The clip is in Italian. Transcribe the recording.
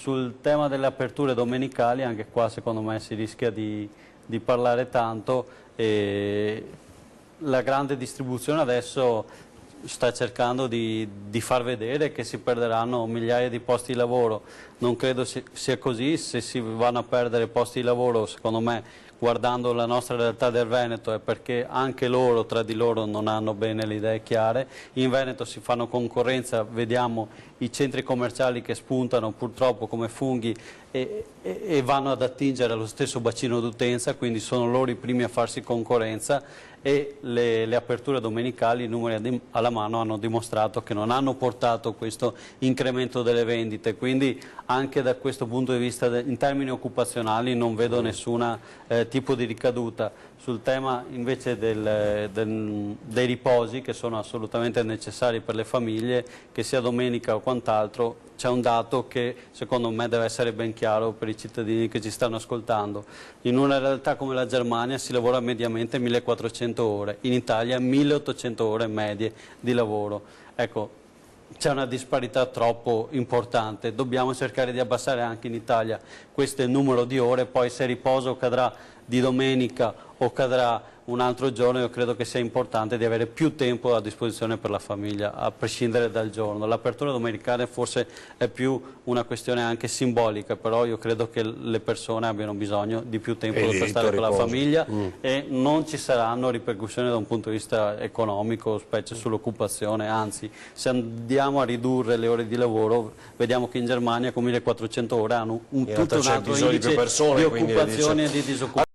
Sul tema delle aperture domenicali, anche qua secondo me si rischia di parlare tanto. La grande distribuzione adesso sta cercando di far vedere che si perderanno migliaia di posti di lavoro. Non credo sia così. Se si vanno a perdere posti di lavoro, secondo me, guardando la nostra realtà del Veneto, è perché anche loro tra di loro non hanno bene le idee chiare. In Veneto si fanno concorrenza, vediamo i centri commerciali che spuntano purtroppo come funghi e vanno ad attingere allo stesso bacino d'utenza, quindi sono loro i primi a farsi concorrenza, e le aperture domenicali, i numeri alla mano, hanno dimostrato che non hanno portato questo incremento delle vendite, quindi anche da questo punto di vista in termini occupazionali non vedo nessun tipo di ricaduta. Sul tema invece dei riposi, che sono assolutamente necessari per le famiglie, che sia domenica o quant'altro, c'è un dato che secondo me deve essere ben chiaro per i cittadini che ci stanno ascoltando. In una realtà come la Germania si lavora mediamente 1400 ore, in Italia 1800 ore medie di lavoro. Ecco, c'è una disparità troppo importante, dobbiamo cercare di abbassare anche in Italia questo numero di ore. Poi se riposo cadrà di domenica o cadrà un altro giorno, io credo che sia importante di avere più tempo a disposizione per la famiglia, a prescindere dal giorno. L'apertura domenicale forse è più una questione anche simbolica, però io credo che le persone abbiano bisogno di più tempo per stare con la famiglia e non ci saranno ripercussioni da un punto di vista economico, specie sull'occupazione. Anzi, se andiamo a ridurre le ore di lavoro, vediamo che in Germania con 1400 ore hanno tutto un altro indice di occupazione e di disoccupazione.